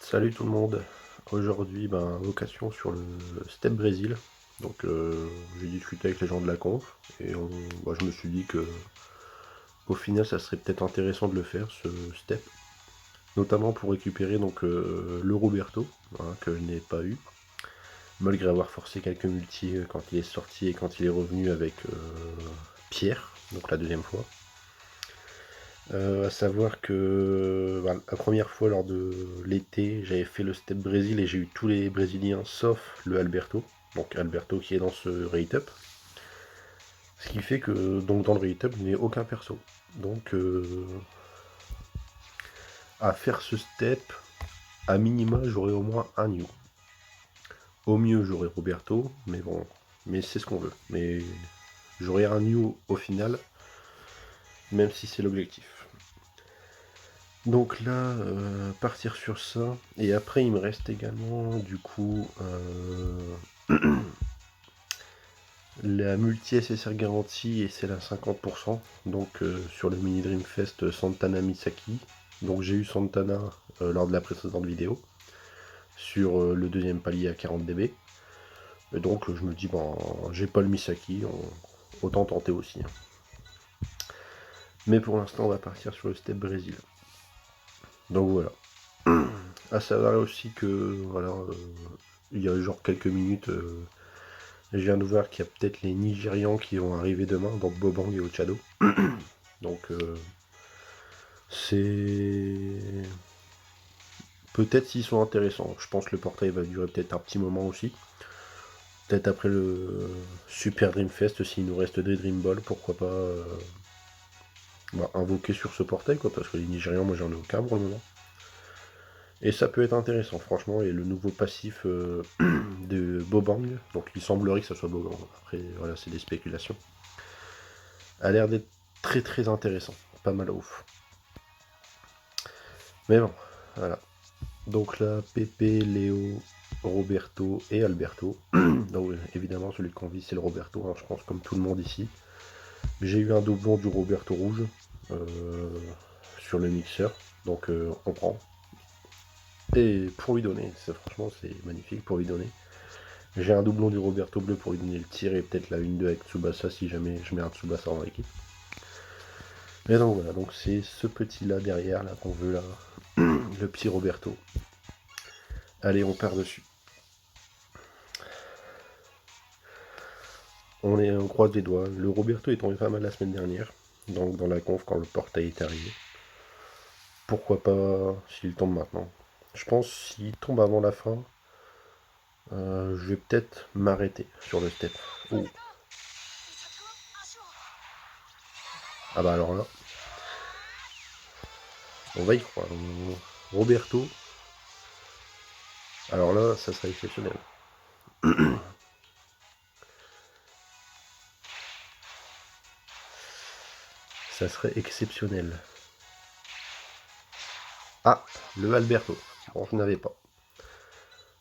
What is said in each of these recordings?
Salut tout le monde. Aujourd'hui, vocation sur le Step Brésil. Donc, j'ai discuté avec les gens de la conf et je me suis dit que au final, ça serait peut-être intéressant de le faire, ce step, notamment pour récupérer le Roberto, hein, que je n'ai pas eu, malgré avoir forcé quelques multis quand il est sorti et quand il est revenu avec Pierre, donc la deuxième fois. À savoir que la première fois lors de l'été, j'avais fait le step Brésil et j'ai eu tous les Brésiliens sauf le Alberto. Donc Alberto qui est dans ce rate up. Ce qui fait que donc dans le rate up, je n'ai aucun perso. Donc à faire ce step, à minima, j'aurai au moins un new. Au mieux, j'aurai Roberto, mais bon, mais c'est ce qu'on veut. Mais j'aurai un new au final, même si c'est l'objectif. Donc là, partir sur ça. Et après, il me reste également, du coup, la multi SSR garantie et c'est à 50%. Donc sur le mini Dreamfest Santana Misaki. Donc j'ai eu Santana lors de la précédente vidéo. Sur le deuxième palier à 40 dB. Et donc je me dis, j'ai pas le Misaki, autant tenter aussi, hein. Mais pour l'instant, on va partir sur le step Brésil. Donc voilà. À savoir aussi que voilà, il y a genre quelques minutes, je viens de voir qu'il y a peut-être les Nigérians qui vont arriver demain, donc Bobang et Ochado. Donc c'est peut-être s'ils sont intéressants. Je pense que le portail va durer peut-être un petit moment aussi. Peut-être après le Super Dream Fest, s'il nous reste des Dream Ball, pourquoi pas invoquer sur ce portail, quoi, parce que les Nigérians, moi j'en ai aucun pour le moment. Et ça peut être intéressant, franchement, et le nouveau passif de Bobang, donc il semblerait que ça soit Bobang, après voilà, c'est des spéculations, a l'air d'être très très intéressant, pas mal ouf. Mais bon, voilà. Donc là, Pépé, Léo, Roberto et Alberto. Donc évidemment, celui qu'on vit, c'est le Roberto, hein, je pense, comme tout le monde ici. J'ai eu un doublon du Roberto rouge sur le mixeur, donc on prend. Et pour lui donner, franchement, c'est magnifique pour lui donner. J'ai un doublon du Roberto bleu pour lui donner le tir et peut-être la 1-2 avec Tsubasa si jamais je mets un Tsubasa dans l'équipe. Et donc voilà, donc c'est ce petit là derrière là qu'on veut là, le petit Roberto. Allez, on part dessus. On croise les doigts. Le Roberto est tombé pas mal la semaine dernière, donc dans la conf quand le portail est arrivé. Pourquoi pas s'il tombe maintenant. Je pense s'il tombe avant la fin, je vais peut-être m'arrêter sur le step. Oh. Ah bah alors là, on va y croire. Roberto, alors là, ça serait exceptionnel. Ça serait exceptionnel. Ah, le Alberto. Bon, je n'avais pas.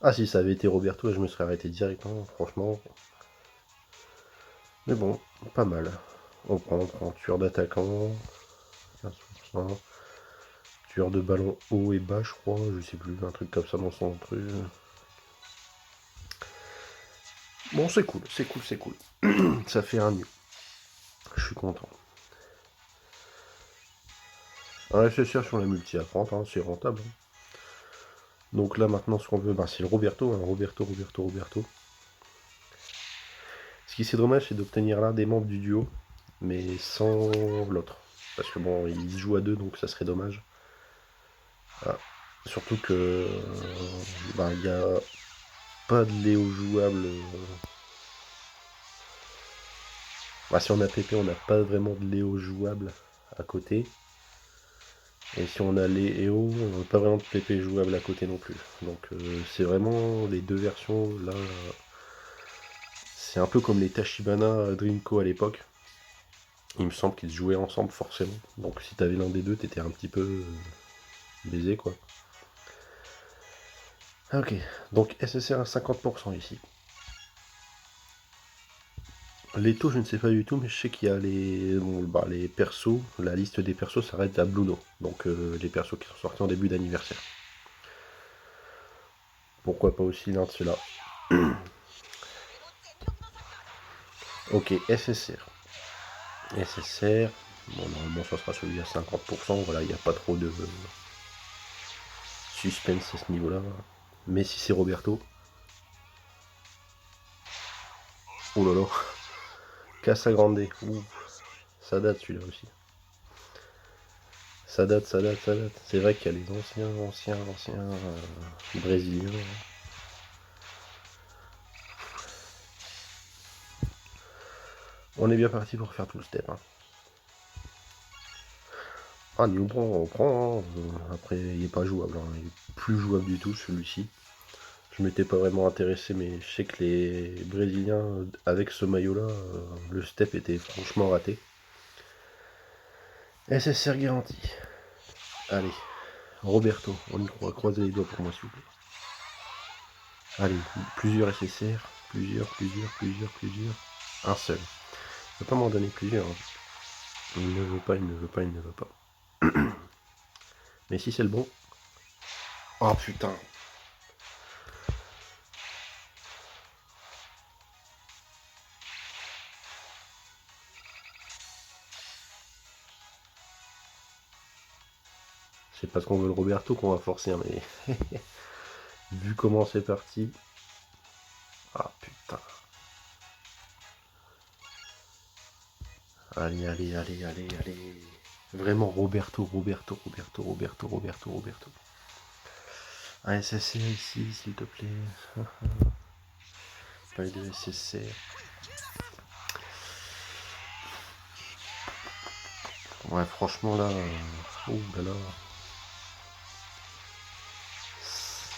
Ah, si ça avait été Roberto, je me serais arrêté directement, franchement. Mais bon, pas mal. On prend tueur d'attaquant, 15%, tueur de ballon haut et bas, je crois, je sais plus, un truc comme ça dans son truc. Bon, c'est cool, c'est cool, c'est cool. Ça fait un mieux. Je suis content. Un FSR sur la multi à 30, hein, c'est rentable. Donc là, maintenant, ce qu'on veut, c'est le Roberto, hein, Roberto. Ce qui c'est dommage, c'est d'obtenir l'un des membres du duo, mais sans l'autre. Parce que bon, ils jouent à deux, donc ça serait dommage. Ah. Surtout que il n'y a pas de Léo jouable. Si on a PP, on n'a pas vraiment de Léo jouable à côté. Et si on a Léo, on n'a pas vraiment de PP jouable à côté non plus. Donc c'est vraiment les deux versions là. C'est un peu comme les Tachibana Dreamco à l'époque. Il me semble qu'ils se jouaient ensemble forcément. Donc si t'avais l'un des deux, t'étais un petit peu baisé quoi. Ok, donc SSR à 50% ici. Les taux, je ne sais pas du tout, mais je sais qu'il y a les persos, la liste des persos s'arrête à Bluno, donc les persos qui sont sortis en début d'anniversaire. Pourquoi pas aussi l'un de ceux-là. Ok, SSR. SSR. Bon, normalement, ça sera celui à 50%. Voilà, il n'y a pas trop de suspense à ce niveau-là. Mais si c'est Roberto. Oh là là. Casagrande. Ouh. Ça date celui-là aussi. Ça date. C'est vrai qu'il y a les anciens brésiliens. On est bien parti pour faire tout le step. Hein. Ah, on prend. Hein. Après, il n'est pas jouable. Hein. Il est plus jouable du tout celui-ci. Je m'étais pas vraiment intéressé, mais je sais que les Brésiliens, avec ce maillot-là, le step était franchement raté. SSR garanti. Allez, Roberto, on y croit. Croisez les doigts pour moi, s'il vous plaît. Allez, plusieurs SSR. Plusieurs. Un seul. Il ne peut pas m'en donner plusieurs. Hein. Il ne veut pas. Mais si c'est le bon. Oh putain. C'est parce qu'on veut le Roberto qu'on va forcer, hein, mais vu comment c'est parti. Ah putain. Allez. Vraiment Roberto. Un SSR ici, s'il te plaît. Pas de SSR. Ouais, franchement là. Oh là là.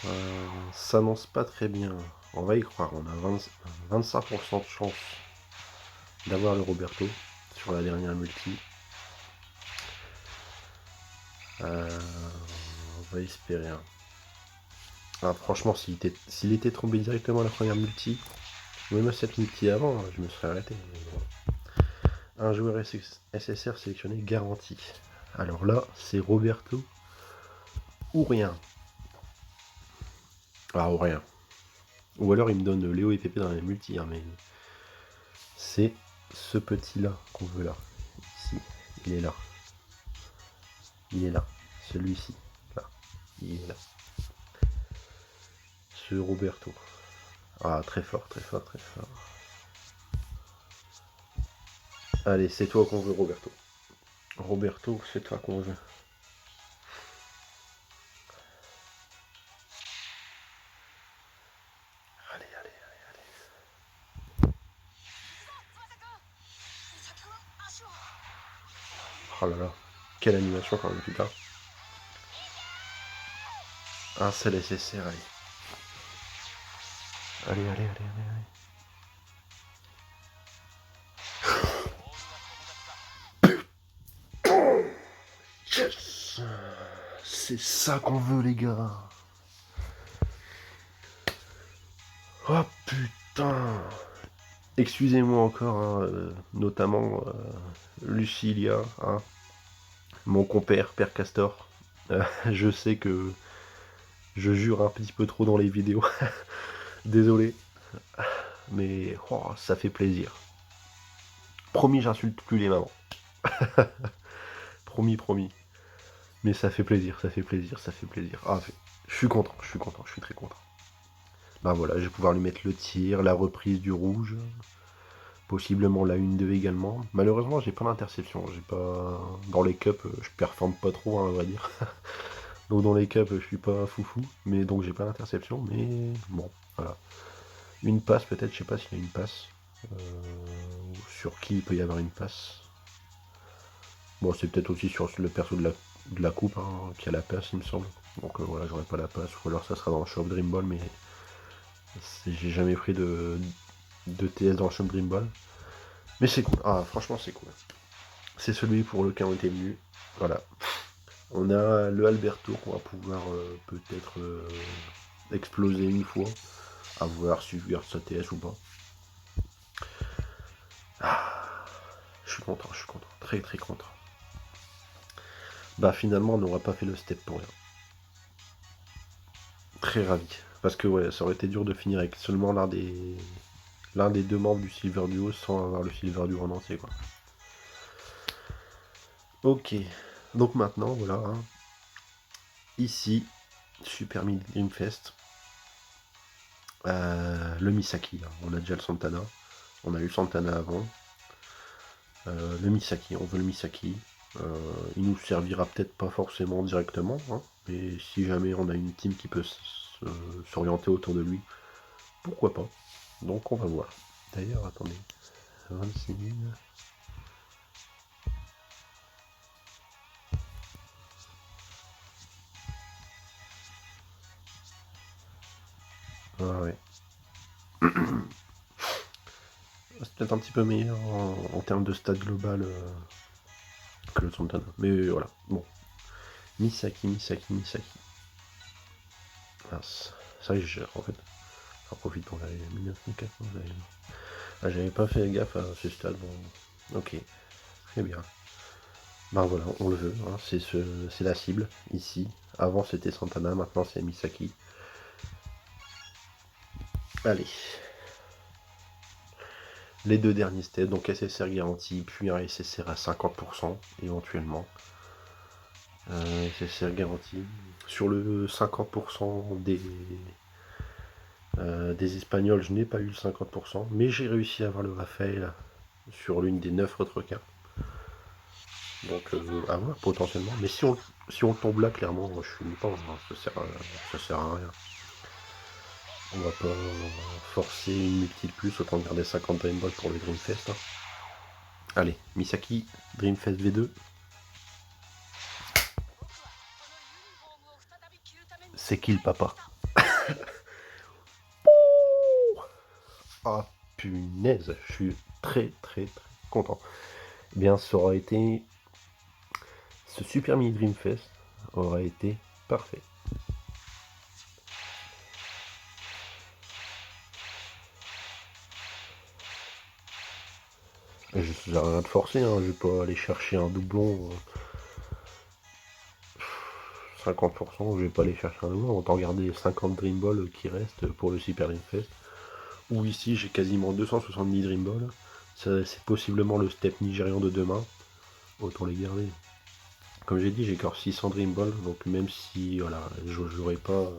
Ça s'annonce pas très bien. On va y croire. On a 25% de chance d'avoir le Roberto sur la dernière multi. On va espérer. Hein. Ah, franchement, s'il était tombé directement à la première multi, même à cette multi avant, je me serais arrêté. Un joueur SSR sélectionné garanti. Alors là, c'est Roberto ou rien. Ah, ou rien. Ou alors il me donne Léo et Pépé dans la multi, hein, mais c'est ce petit-là qu'on veut là. Ici, il est là. Celui-ci, là. Il est là. Ce Roberto. Ah, très fort. Allez, c'est toi qu'on veut, Roberto. Roberto, c'est toi qu'on veut. Allez. Oh là là. Quelle animation quand même, putain. Un seul SSR, allez. Yes. C'est ça qu'on veut, les gars. Oh putain. Excusez-moi encore, hein, notamment Lucilia, hein, mon compère, Père Castor. Je sais que je jure un petit peu trop dans les vidéos. Désolé. Mais oh, ça fait plaisir. Promis, j'insulte plus les mamans. Promis. Mais ça fait plaisir. Ah, je suis content, je suis très content. Bah voilà, je vais pouvoir lui mettre le tir, la reprise du rouge, possiblement la 1-2 également. Malheureusement, j'ai pas d'interception. J'ai pas. Dans les cups, je performe pas trop, hein, on va dire. Donc dans les cups, je suis pas foufou. Mais donc j'ai pas d'interception. Mais bon, voilà. Une passe peut-être, je sais pas s'il y a une passe. Sur qui il peut y avoir une passe. Bon, c'est peut-être aussi sur le perso de la coupe hein, qui a la passe, il me semble. Donc voilà, j'aurai pas la passe. Ou alors ça sera dans le shop Dream Ball, mais j'ai jamais pris de TS dans le shop Dream Ball. Mais c'est cool. Ah, franchement, c'est cool. C'est celui pour lequel on était venu. Voilà. On a le Alberto qu'on va pouvoir peut-être exploser une fois. À voir si je garde sa TS ou pas. Ah, je suis content. Très content. Bah finalement on n'aura pas fait le step pour rien. Très ravi. Parce que ouais, ça aurait été dur de finir avec seulement l'un des deux membres du Silver Duo sans avoir le Silver Duo en entier, quoi. Ok, donc maintenant, voilà, hein. Ici, Super Mini Dream Fest, le Misaki, hein. On a déjà le Santana, on a eu le Santana avant, le Misaki, on veut le Misaki. Il nous servira peut-être pas forcément directement, hein, mais si jamais on a une team qui peut s'orienter autour de lui, pourquoi pas. Donc on va voir. D'ailleurs, attendez, 26 000. Ah ouais. C'est peut-être un petit peu meilleur en termes de stade global que le Santana. Mais voilà, bon. Misaki. Mince. Ça, en fait, j'en profite pour aller 9400. Ah, j'avais pas fait gaffe à ce stade. Bon. Ok, très bien. Ben voilà, on le veut. Hein. C'est la cible, ici. Avant, c'était Santana, maintenant, c'est Misaki. Allez. Les deux derniers steps, donc SSR garanti, puis un SSR à 50% éventuellement. SSR garanti. Sur le 50% des Espagnols, je n'ai pas eu le 50%, mais j'ai réussi à avoir le Raphaël sur l'une des 9 autres cartes. Donc à voir potentiellement. Mais si on le tombe là, clairement, je suis pas, ça sert à rien. On va pas forcer une multi de plus, autant garder 50 Dream Ball pour le Dreamfest. Hein. Allez, Misaki, Dreamfest V2. C'est qui le papa? Ah punaise, je suis très content. Eh bien, ça aura été. Ce Super Mini Dreamfest aura été parfait. J'ai rien de forcé, hein, je vais pas aller chercher un doublon. 50%, je vais pas aller chercher un doublon, autant garder 50 Dream Ball qui restent pour le Super Dreamfest. Ou ici j'ai quasiment 270 Dream Ball. C'est possiblement le step nigérian de demain. Autant les garder. Comme j'ai dit, j'ai encore 600 Dream Ball, donc même si voilà, j'aurais pas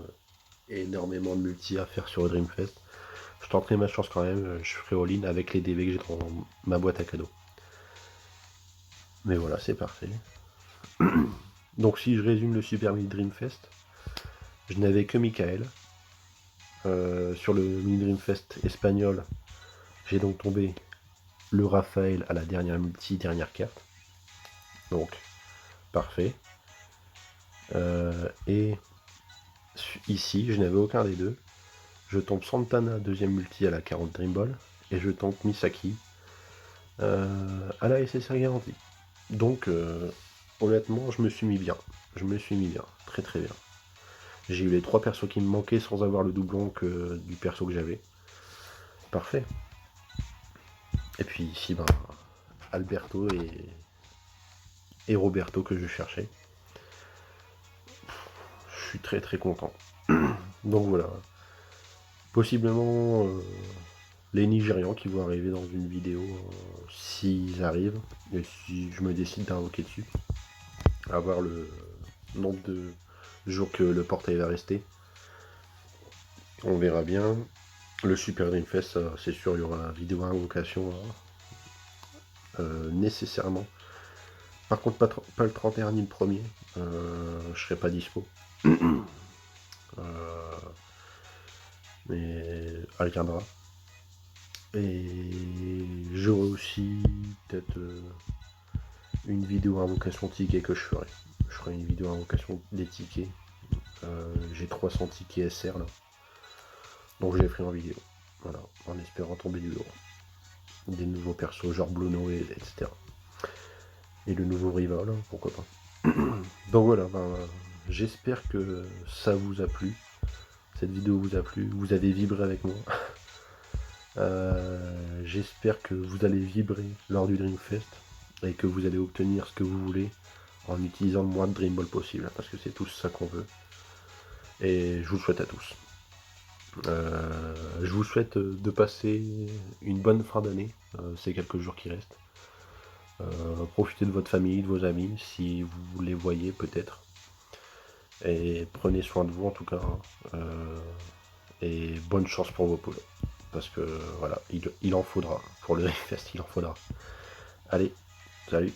énormément de multi à faire sur le Dreamfest, je tenterai ma chance quand même, je ferai all-in avec les DV que j'ai dans ma boîte à cadeaux. Mais voilà, c'est parfait. Donc si je résume le Super Mini Dreamfest, je n'avais que Michael. Sur le Mini Dreamfest espagnol, j'ai donc tombé le Raphaël à la dernière multi, dernière carte. Donc, parfait. Et ici, je n'avais aucun des deux. Je tombe Santana, deuxième multi à la 40 Dream Ball. Et je tombe Misaki à la SSR garantie. Donc, honnêtement, je me suis mis bien. Très bien. J'ai eu les 3 persos qui me manquaient sans avoir le doublon du perso que j'avais. Parfait. Et puis ici, ben, Alberto et Roberto que je cherchais. Je suis très content. Donc voilà. Possiblement les Nigérians qui vont arriver dans une vidéo s'ils arrivent. Et si je me décide d'invoquer dessus. À voir le nombre de jours que le portail va rester. On verra bien. Le Super Dreamfest, c'est sûr, il y aura vidéo invocation nécessairement. Par contre, pas le 31 ni le 1er. Je serai pas dispo. Mais elle viendra. Et j'aurai aussi peut-être une vidéo invocation ticket que je ferai. Je ferai une vidéo invocation des tickets. J'ai 300 tickets SR là. Donc je les ferai en vidéo. Voilà, en espérant tomber du lourd. Des nouveaux persos, genre Bluno, etc. Et le nouveau rival, hein, pourquoi pas. Donc voilà, ben, j'espère que ça vous a plu. Cette vidéo vous a plu, vous avez vibré avec moi. J'espère que vous allez vibrer lors du Dreamfest et que vous allez obtenir ce que vous voulez en utilisant le moins de Dream Ball possible, parce que c'est tout ça qu'on veut. Et je vous le souhaite à tous. Je vous souhaite de passer une bonne fin d'année, ces quelques jours qui restent. Profitez de votre famille, de vos amis, si vous les voyez peut-être. Et prenez soin de vous en tout cas, hein. Et bonne chance pour vos poules. Parce que voilà, il en faudra. Pour le Fest, il en faudra. Allez, salut.